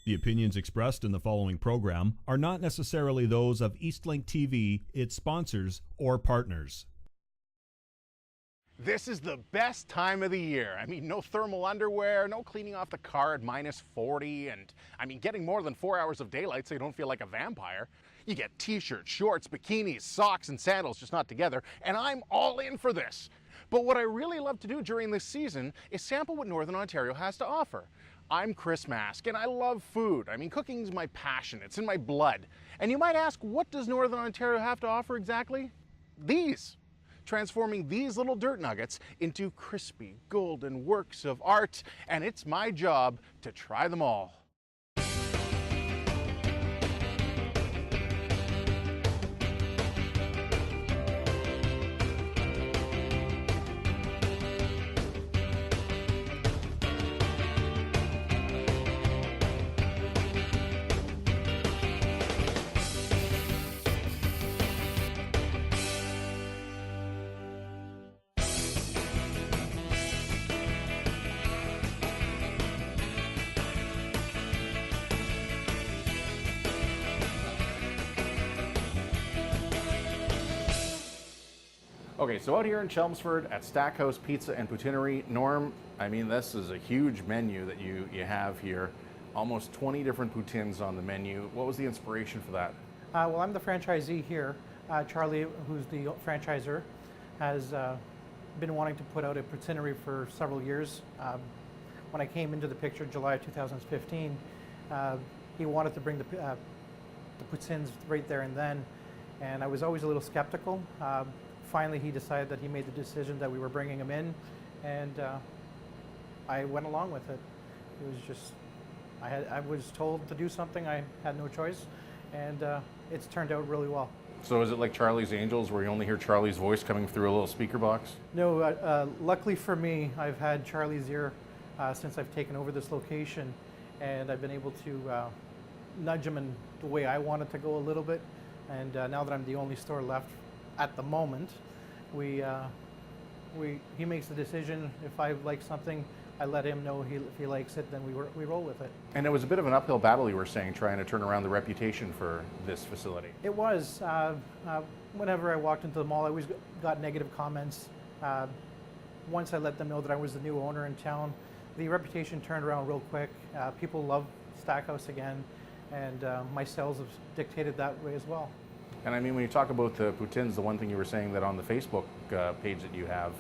The opinions expressed in the following program are not necessarily those of Eastlink TV, its sponsors, or partners. This is the best time of the year. I mean, no thermal underwear, no cleaning off the car at -40, and I mean, getting more than 4 hours of daylight so you don't feel like a vampire. You get t-shirts, shorts, bikinis, socks, and sandals, just not together, and I'm all in for this. But what I really love to do during this season is sample what Northern Ontario has to offer. I'm Chris Mask, and I love food. I mean, cooking's my passion. It's in my blood. And you might ask, what does Northern Ontario have to offer exactly? These. Transforming these little dirt nuggets into crispy, golden works of art. And it's my job to try them all. Okay, so out here in Chelmsford at Stackhouse Pizza and Poutinerie, Norm, I mean, this is a huge menu that you have here. Almost 20 different poutines on the menu. What was the inspiration for that? Well, I'm the franchisee here. Charlie, who's the franchisor, has been wanting to put out a poutinerie for several years. When I came into the picture, July of 2015, he wanted to bring the poutines right there and then, and I was always a little skeptical. Finally, he decided that he made the decision that we were bringing him in, and I went along with it. It was just, I was told to do something, I had no choice, and it's turned out really well. So is it like Charlie's Angels, where you only hear Charlie's voice coming through a little speaker box? No, luckily for me, I've had Charlie's ear since I've taken over this location, and I've been able to nudge him in the way I want it to go a little bit, and now that I'm the only store left at the moment, he makes the decision. If I like something, I let him know. If he likes it, then we roll with it. And it was a bit of an uphill battle, you were saying, trying to turn around the reputation for this facility. It was. Whenever I walked into the mall, I always got negative comments. Once I let them know that I was the new owner in town, the reputation turned around real quick. People love Stackhouse again, and my sales have dictated that way as well. And I mean, when you talk about the poutines, the one thing you were saying that on the Facebook page that you have,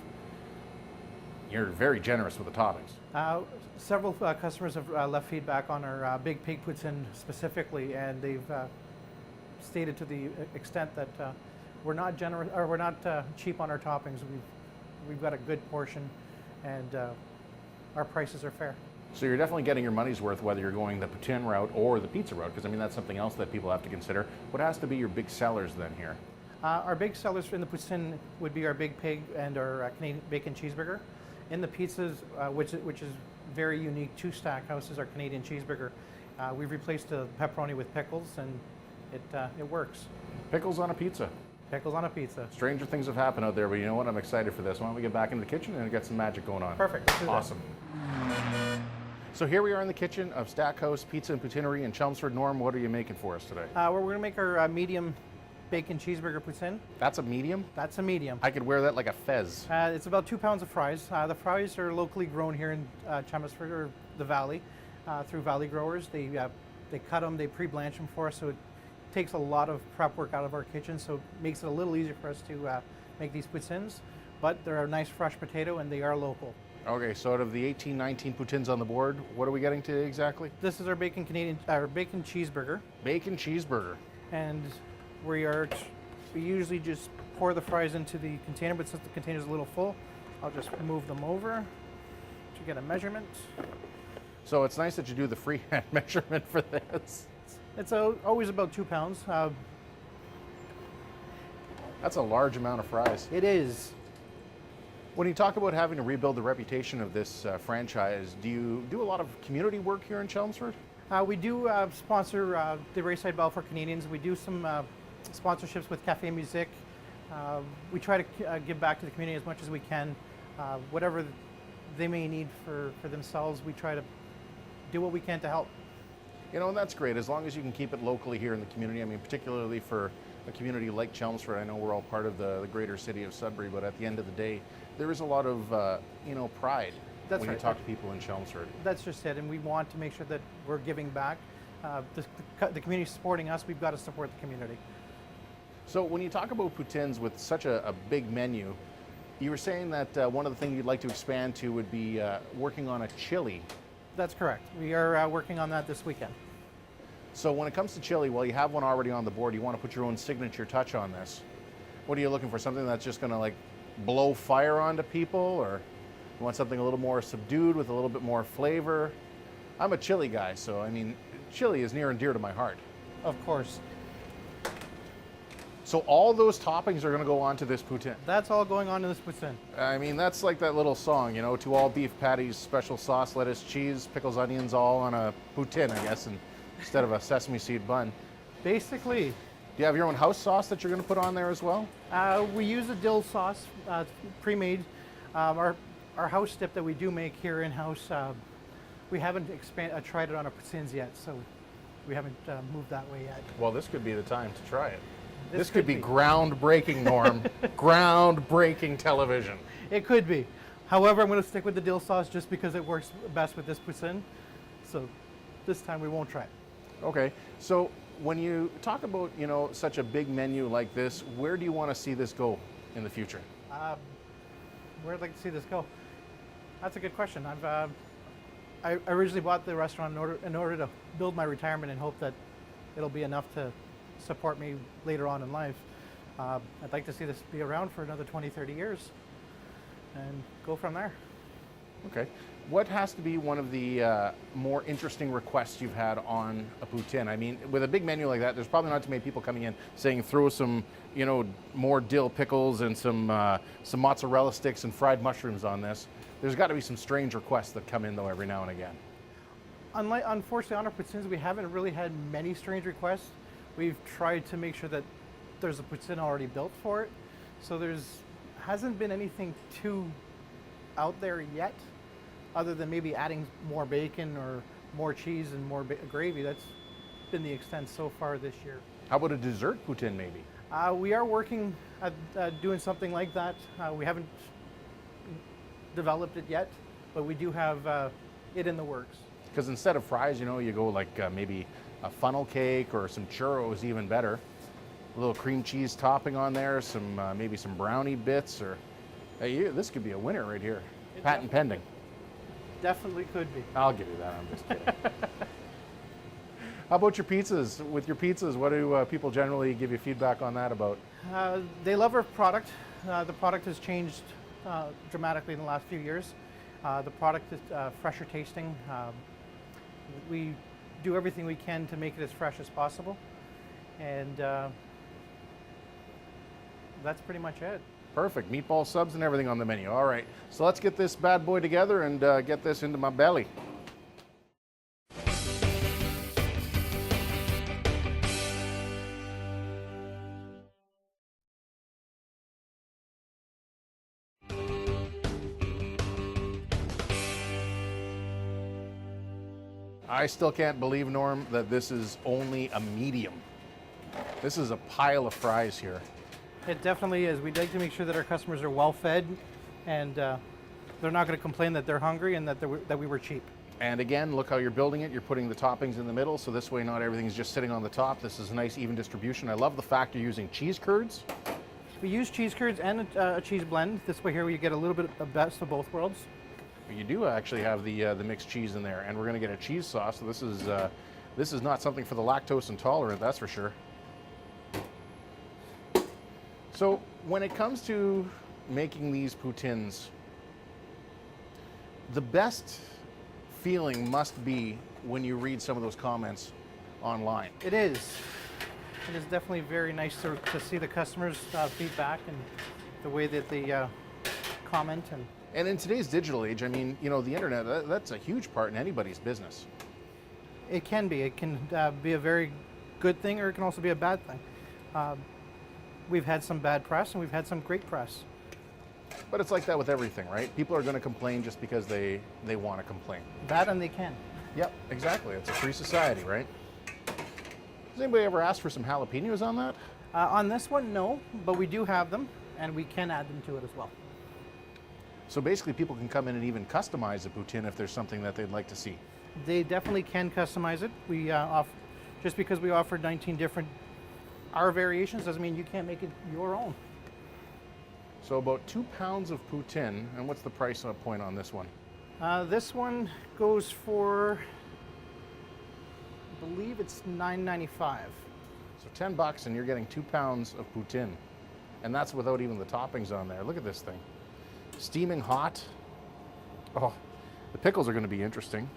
you're very generous with the toppings. Several customers have left feedback on our Big Pig Poutine specifically, and they've stated to the extent that we're not generous, or we're not cheap on our toppings. We've got a good portion, and our prices are fair. So you're definitely getting your money's worth, whether you're going the poutine route or the pizza route, because I mean, that's something else that people have to consider. What has to be your big sellers then here? Our big sellers in the poutine would be our Big Pig and our Canadian Bacon Cheeseburger. In the pizzas, which is very unique to Stackhouse, is our Canadian Cheeseburger. We've replaced the pepperoni with pickles, and it works. Pickles on a pizza. Pickles on a pizza. Stranger things have happened out there, but you know what? I'm excited for this. Why don't we get back into the kitchen and get some magic going on? Perfect. Awesome. So here we are in the kitchen of Stackhouse Pizza and Poutinerie in Chelmsford. Norm, what are you making for us today? We're going to make our medium bacon cheeseburger poutine. That's a medium? That's a medium. I could wear that like a fez. It's about 2 pounds of fries. The fries are locally grown here in Chelmsford, or the Valley, through Valley growers. They cut them, they pre-blanch them for us, so it takes a lot of prep work out of our kitchen, so it makes it a little easier for us to make these poutines. But they're a nice fresh potato, and they are local. Okay, so out of the 18, 19 poutines on the board, what are we getting today exactly? This is our bacon cheeseburger. Bacon cheeseburger. And we usually just pour the fries into the container, but since the container's a little full, I'll just move them over to get a measurement. So it's nice that you do the freehand measurement for this. It's always about 2 pounds. That's a large amount of fries. It is. When you talk about having to rebuild the reputation of this franchise, do you do a lot of community work here in Chelmsford? We do sponsor the Rayside Balfour Canadians. We do some sponsorships with Cafe Musique. We try to give back to the community as much as we can. Whatever they may need for themselves, we try to do what we can to help. You know, and that's great, as long as you can keep it locally here in the community. I mean, particularly for a community like Chelmsford. I know we're all part of the greater city of Sudbury, but at the end of the day, there is a lot of, you know, pride when you talk to people in Chelmsford. That's just it, and we want to make sure that we're giving back. The community supporting us, we've got to support the community. So when you talk about poutines with such a big menu, you were saying that one of the things you'd like to expand to would be working on a chili. That's correct. We are working on that this weekend. So when it comes to chili, well, you have one already on the board. You want to put your own signature touch on this. What are you looking for? Something that's just going to like blow fire onto people, or you want something a little more subdued with a little bit more flavor? I'm a chili guy, so I mean, chili is near and dear to my heart. Of course. So all those toppings are going to go onto this poutine. That's all going on in this poutine. I mean, that's like that little song, you know, to all beef patties, special sauce, lettuce, cheese, pickles, onions, all on a poutine, I guess, instead of a sesame seed bun. Basically. Do you have your own house sauce that you're going to put on there as well? We use a dill sauce, pre-made. Our house dip that we do make here in-house, we haven't tried it on our poutines yet, so we haven't moved that way yet. Well, this could be the time to try it. This could could be groundbreaking, Norm. Groundbreaking television. It could be. However, I'm going to stick with the dill sauce just because it works best with this poutine. So this time we won't try it. Okay. So when you talk about, you know, such a big menu like this, where do you want to see this go in the future? Where I'd like to see this go? That's a good question. I originally bought the restaurant in order to build my retirement and hope that it'll be enough to support me later on in life. I'd like to see this be around for another 20, 30 years and go from there. Okay. What has to be one of the more interesting requests you've had on a poutine? I mean, with a big menu like that, there's probably not too many people coming in saying throw some, you know, more dill pickles and some mozzarella sticks and fried mushrooms on this. There's got to be some strange requests that come in though every now and again. Unfortunately, on our poutines, we haven't really had many strange requests. We've tried to make sure that there's a poutine already built for it, so hasn't been anything too out there yet, other than maybe adding more bacon or more cheese and more gravy. That's been the extent so far this year. How about a dessert poutine maybe? We are working at doing something like that. We haven't developed it yet, but we do have it in the works. Because instead of fries, you know, you go like maybe a funnel cake or some churros, even better. A little cream cheese topping on there, some maybe some brownie bits, or hey, this could be a winner right here. Patent pending. Definitely could be. I'll give you that. I'm just kidding. How about your pizzas? With your pizzas, what do people generally give you feedback on that about? They love our product. The product has changed dramatically in the last few years. The product is fresher tasting. We do everything we can to make it as fresh as possible, and that's pretty much it. Perfect. Meatball subs and everything on the menu. All right, so let's get this bad boy together and get this into my belly. I still can't believe, Norm, that this is only a medium. This is a pile of fries here. It definitely is. We'd like to make sure that our customers are well fed, and they're not going to complain that they're hungry and that we were cheap. And again, look how you're building it. You're putting the toppings in the middle, so this way not everything's just sitting on the top. This is a nice even distribution. I love the fact you're using cheese curds. We use cheese curds and a cheese blend. This way here you get a little bit of the best of both worlds. You do actually have the mixed cheese in there, and we're going to get a cheese sauce. So this is not something for the lactose intolerant, that's for sure. So when it comes to making these poutines, the best feeling must be when you read some of those comments online. It is. It is definitely very nice to see the customers' feedback and the way that they comment. And in today's digital age, I mean, you know, the internet, that's a huge part in anybody's business. It can be. It can be a very good thing, or it can also be a bad thing. We've had some bad press and we've had some great press. But it's like that with everything, right? People are going to complain just because they want to complain. That, and they can. Yep, exactly. It's a free society, right? Has anybody ever asked for some jalapenos on that? On this one, no, but we do have them, and we can add them to it as well. So basically people can come in and even customize a poutine if there's something that they'd like to see. They definitely can customize it. We just because we offer 19 different our variations doesn't mean you can't make it your own. So about 2 pounds of poutine, and what's the price point on this one? This one goes for, I believe it's $9.95. So 10 bucks and you're getting 2 pounds of poutine. And that's without even the toppings on there. Look at this thing. Steaming hot. Oh, the pickles are going to be interesting.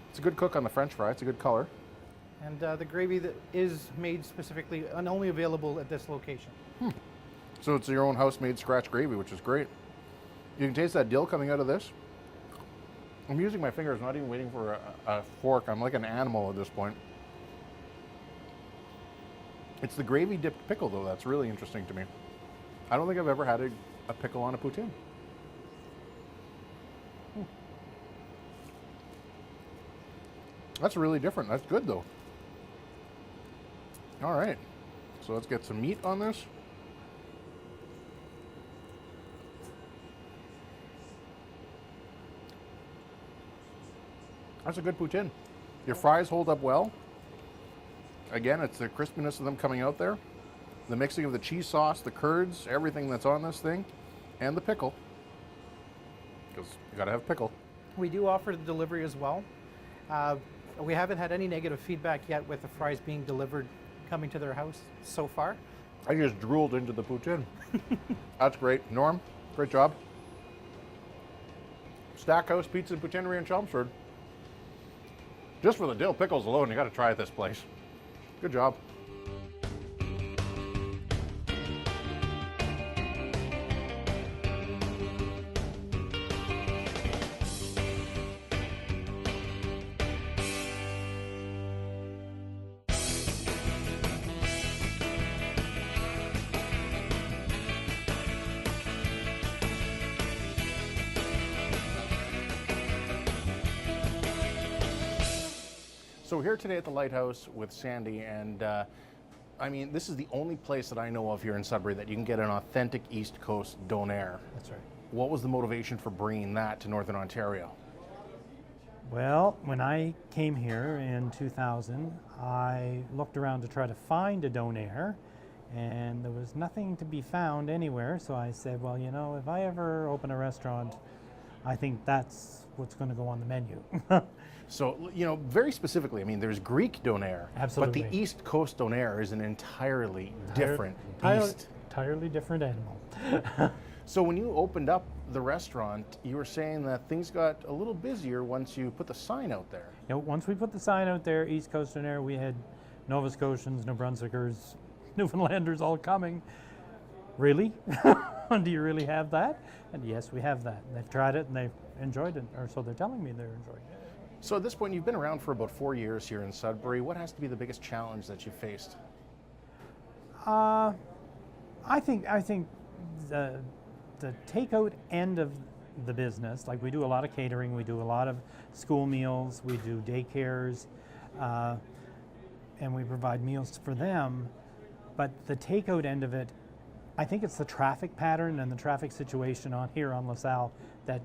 It's a good cook on the French fry. It's a good color. And the gravy that is made specifically and only available at this location. So it's your own house-made scratch gravy, which is great. You can taste that dill coming out of this. I'm using my fingers, not even waiting for a fork. I'm like an animal at this point. It's the gravy-dipped pickle, though, that's really interesting to me. I don't think I've ever had a pickle on a poutine. That's really different. That's good, though. All right. So let's get some meat on this. That's a good poutine. Your fries hold up well. Again, it's the crispiness of them coming out there. The mixing of the cheese sauce, the curds, everything that's on this thing, and the pickle. Because you gotta have pickle. We do offer the delivery as well. We haven't had any negative feedback yet with the fries being delivered, coming to their house so far. I just drooled into the poutine. That's great. Norm, great job. Stackhouse Pizza Poutinerie in Chelmsford. Just for the dill pickles alone, you gotta try at this place. Good job. So we're here today at the Lighthouse with Sandy, and I mean, this is the only place that I know of here in Sudbury that you can get an authentic East Coast Donaire. That's right. What was the motivation for bringing that to Northern Ontario? Well, when I came here in 2000, I looked around to try to find a Donaire, and there was nothing to be found anywhere. So I said, well, you know, if I ever open a restaurant, I think that's what's going to go on the menu. So, you know, very specifically, I mean, there's Greek Donaire, Absolutely. but the East Coast Donaire is an entirely different beast. Entirely different animal. So when you opened up the restaurant, you were saying that things got a little busier once you put the sign out there. You know, once we put the sign out there, East Coast Donaire, we had Nova Scotians, New Brunswickers, Newfoundlanders all coming. Really? Do you really have that? And yes, we have that. They've tried it and they've enjoyed it, or so they're telling me they're enjoying it. So at this point, you've been around for about 4 years here in Sudbury. What has to be the biggest challenge that you've faced? I think the takeout end of the business, like we do a lot of catering, we do a lot of school meals, we do daycares, and we provide meals for them. But the takeout end of it, I think it's the traffic pattern and the traffic situation on here on LaSalle that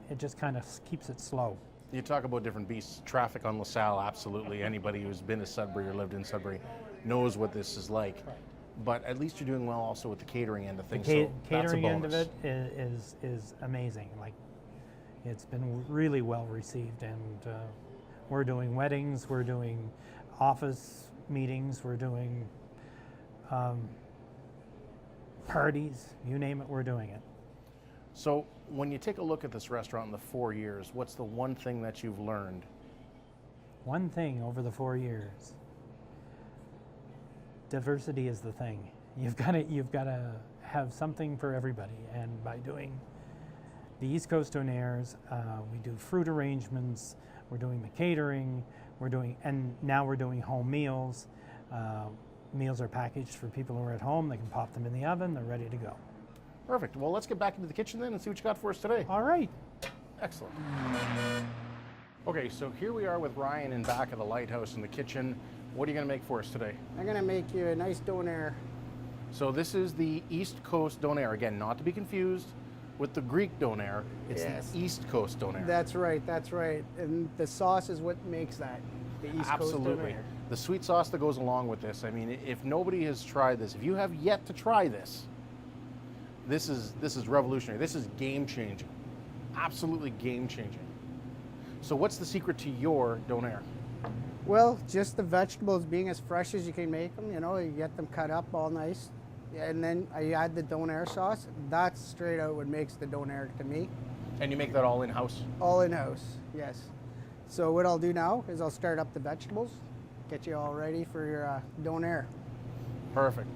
it just kind of keeps it slow. You talk about different beasts. Traffic on LaSalle, absolutely. Anybody who's been to Sudbury or lived in Sudbury knows what this is like. Right. But at least you're doing well also with the catering end of things. The So that's a catering end of bonus. it is amazing. Like, it's been really well received, and we're doing weddings, we're doing office meetings, we're doing parties, you name it, we're doing it. So when you take a look at this restaurant in the 4 years, what's the one thing that you've learned? One thing over the 4 years. Diversity is the thing. You've got to have something for everybody, and by doing the East Coast Donaires, we do fruit arrangements, we're doing the catering, and now we're doing home meals. Meals are packaged for people who are at home. They can pop them in the oven, they're ready to go. Perfect. Well, let's get back into the kitchen then and see what you got for us today. All right. Excellent. Okay, so here we are with Ryan in back of the Lighthouse in the kitchen. What are you going to make for us today? I'm gonna make you a nice Donair. So this is the East Coast Donair. Again, not to be confused with the Greek Donair. It's Yes. the East Coast Donair. That's right, that's right. And the sauce is what makes that, the East Absolutely. Coast Donair. The sweet sauce that goes along with this. I mean, if nobody has tried this, if you have yet to try this, this is revolutionary. This is game changing. Absolutely game changing. So what's the secret to your Donair? Well, just the vegetables being as fresh as you can make them, you know, you get them cut up all nice. And then I add the Donair sauce. That's straight out what makes the Donair to me. And you make that all in-house? All in-house, yes. So what I'll do now is I'll start up the vegetables, get you all ready for your Donair. Perfect.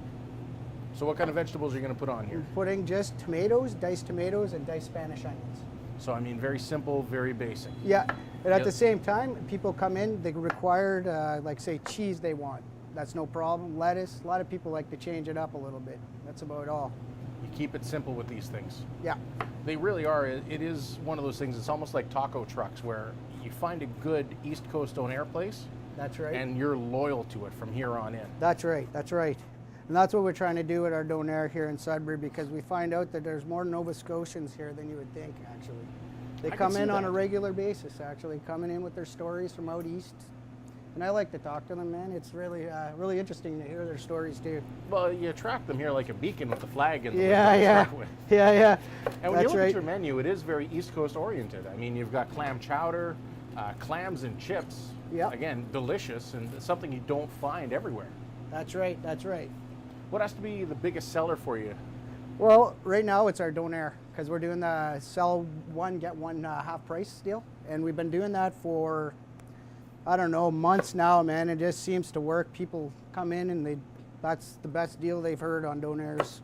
So what kind of vegetables are you going to put on here? I'm putting just tomatoes, and diced Spanish onions. So I mean, very simple, very basic. Yeah, and at Yep. the same time, people come in, they required, like say cheese they want. That's no problem. Lettuce, a lot of people like to change it up a little bit. That's about all. You keep it simple with these things. Yeah, They really are. It is one of those things, it's almost like taco trucks where you find a good East Coast Donair place that's right. and you're loyal to it from here on in. That's right, that's right. And that's what we're trying to do with our Donair here in Sudbury, because we find out that there's more Nova Scotians here than you would think, actually. They I can come see in on that. a regular basis, actually, coming in with their stories from out east. And I like to talk to them, man. It's really, really interesting to hear their stories too. Well, you attract them here like a beacon with the flag and the Yeah, window to yeah, start with. yeah. And when you That's look right. at your menu, it is very East Coast oriented. I mean, you've got clam chowder, clams and chips. Yep. Again, delicious and something you don't find everywhere. That's right, that's right. What has to be the biggest seller for you? Well, right now it's our Donair, because we're doing the sell one, get one half price deal. And we've been doing that for, I don't know, months now, man. It just seems to work. People come in and that's the best deal they've heard on Donairs.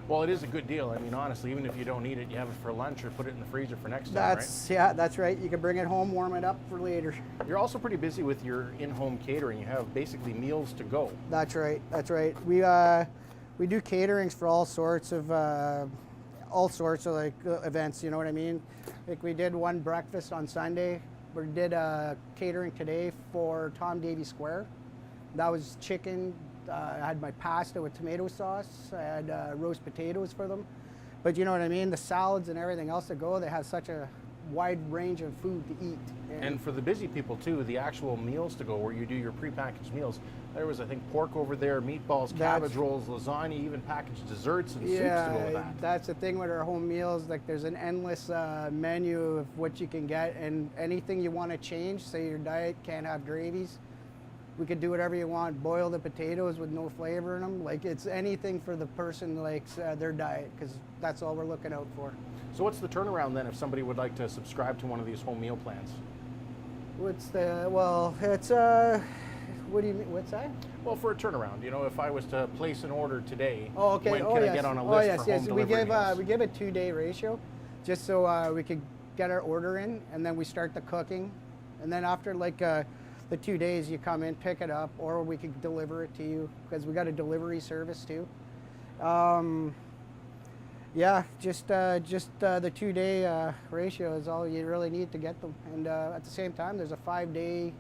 Well, it is a good deal. I mean, honestly, even if you don't eat it, you have it for lunch or put it in the freezer for next time, Yeah, that's right. You can bring it home, warm it up for later. right? You're also pretty busy with your in-home catering. You have basically meals to go. That's right, that's right. We do caterings for all sorts of like events, you know what I mean? Like we did one breakfast on Sunday. We did catering today for Tom Davy Square. That was chicken. I had my pasta with tomato sauce. I had roast potatoes for them. But you know what I mean? The salads and everything else that go, they have such a wide range of food to eat. And for the busy people too, the actual meals to go where you do your prepackaged meals, there was, I think, pork over there, meatballs, cabbage rolls, lasagna, even packaged desserts and soups to go with that. That's the thing with our home meals. Like, there's an endless menu of what you can get, and anything you want to change. Say your diet can't have gravies, we could do whatever you want. Boil the potatoes with no flavor in them. Like, it's anything for the person who likes their diet, because that's all we're looking out for. So what's the turnaround then if somebody would like to subscribe to one of these home meal plans? It's what do you mean? What's that? Well, for a turnaround, you know, if I was to place an order today, Oh, okay. when oh, can yes. I get on a oh, list yes, for yes. home delivery meals? We give a 2-day ratio, just so we could get our order in, and then we start the cooking, and then after like the 2 days, you come in, pick it up, or we could deliver it to you, because we got a delivery service too. Yeah, just the 2-day ratio is all you really need to get them, and at the same time, there's a 5-day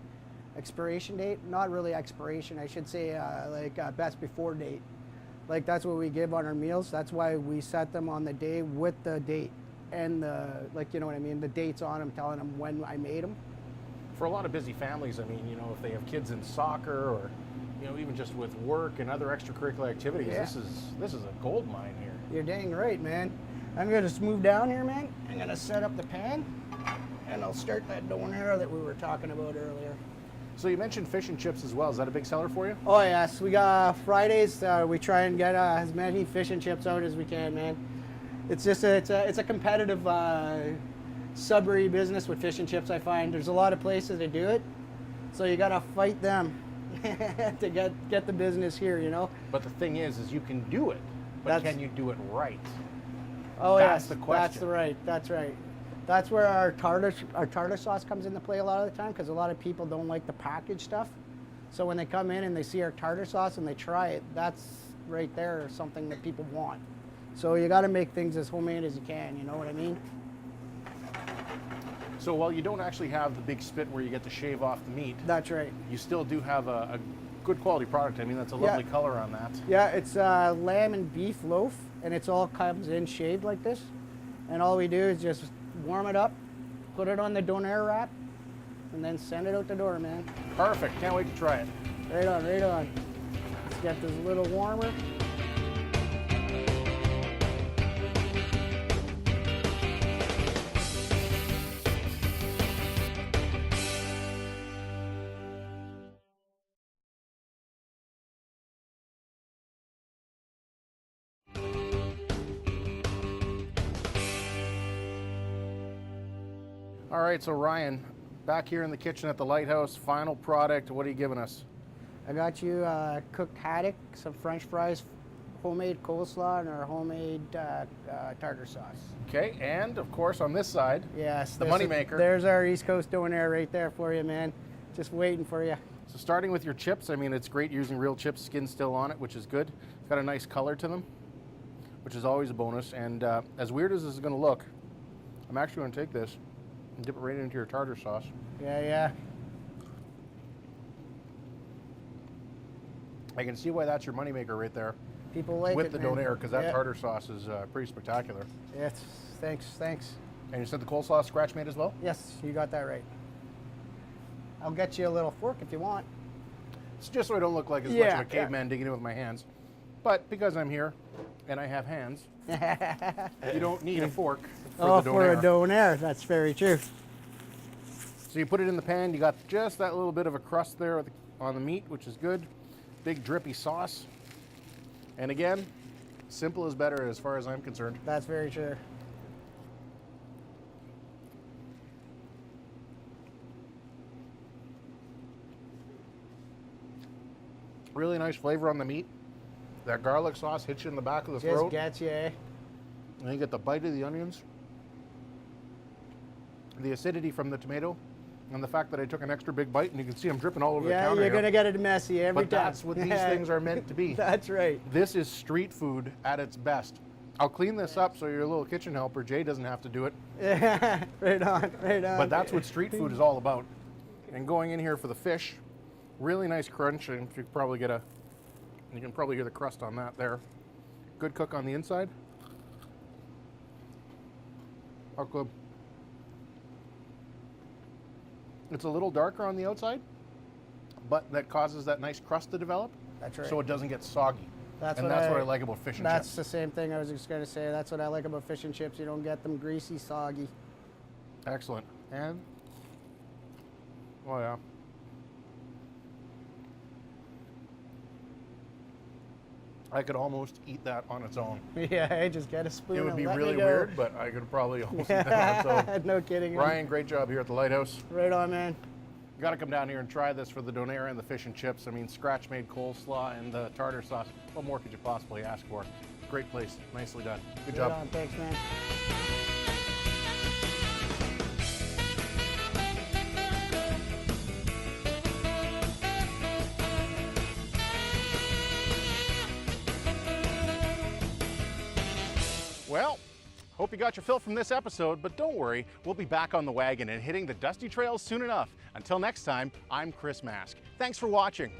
expiration date. Not really expiration, I should say, best before date. Like, that's what we give on our meals. That's why we set them on the day with the date and you know what I mean, the dates on them, telling them when I made them. For a lot of busy families, I mean, you know, if they have kids in soccer or, you know, even just with work and other extracurricular activities, Yeah. this is a gold mine here. You're dang right, man. I'm gonna just move down here, man. I'm gonna set up the pan, and I'll start that Donair that we were talking about earlier. So you mentioned fish and chips as well. Is that a big seller for you? Oh yes, we got Fridays. We try and get as many fish and chips out as we can, man. It's just it's a competitive Sudbury business with fish and chips. I find there's a lot of places to do it, so you gotta fight them to get the business here, you know. But the thing is you can do it, but can you do it right? Oh That's yes, the question. That's right. That's where our tartar sauce comes into play a lot of the time, because a lot of people don't like the packaged stuff. So when they come in and they see our tartar sauce and they try it, that's right there something that people want. So you got to make things as homemade as you can. You know what I mean? So So while you don't actually have the big spit where you get to shave off the meat, That's right. you still do have a good quality product. I mean, that's a lovely color on that. Yeah, it's lamb and beef loaf, and it's all comes in shaved like this. And all we do is just warm it up, put it on the Donair wrap, and then send it out the door, man. Perfect. Can't wait to try it. Right on, right on. Let's get this a little warmer. All right, so Ryan, back here in the kitchen at the Lighthouse, final product. What are you giving us? I got you cooked haddock, some French fries, homemade coleslaw, and our homemade tartar sauce. Okay, and of course on this side, Yes, the this is- moneymaker. There's our East Coast Donair right there for you, man. Just waiting for you. So starting with your chips, I mean, it's great using real chips, skin still on it, which is good. It's got a nice color to them, which is always a bonus. And as weird as this is going to look, I'm actually going to take this and dip it right into your tartar sauce. Yeah, yeah. I can see why that's your moneymaker right there People like with it, the man. Donair, because that Yeah. tartar sauce is pretty spectacular. Yes, thanks, thanks. And you said the coleslaw scratch made as well? Yes, you got that right. I'll get you a little fork if you want. It's just so I don't look like as much of a caveman digging in with my hands. But because I'm here and I have hands, you don't need a fork for the Donair. For a Donair, that's very true. So you put it in the pan, you got just that little bit of a crust there on the meat, which is good. Big drippy sauce. And again, simple is better as far as I'm concerned. That's very true. Really nice flavor on the meat. That garlic sauce hits you in the back of the Just throat. gets you, eh? And you get the bite of the onions, the acidity from the tomato, and the fact that I took an extra big bite, and you can see I'm dripping all over the Yeah, counter you're here. gonna get it messy every But time. that's what these things are meant to be. That's right. This is street food at its best. I'll clean this up so your little kitchen helper, Jay, doesn't have to do it. Yeah, right on, right on. But that's what street food is all about. And going in here for the fish, really nice crunch, and you can probably hear the crust on that there. Good cook on the inside. How good. It's a little darker on the outside, but that causes that nice crust to develop. That's right. So it doesn't get soggy. That's and what that's I- what I like about fish and That's chips. the same thing I was just gonna say. That's what I like about fish and chips. You don't get them greasy, soggy. Excellent. And, oh yeah. I could almost eat that on its own. Yeah, I just get a spoon. It would and be let me really go. weird, but I could probably almost eat that on its own. No kidding. Ryan, great job here at the Lighthouse. Right on, man. You got to come down here and try this for the Donair and the fish and chips. I mean, scratch-made coleslaw and the tartar sauce. What more could you possibly ask for? Great place. Nicely done. Good job. Right on. Thanks, man. Well, hope you got your fill from this episode, but don't worry, we'll be back on the wagon and hitting the dusty trails soon enough. Until next time, I'm Chris Mask. Thanks for watching.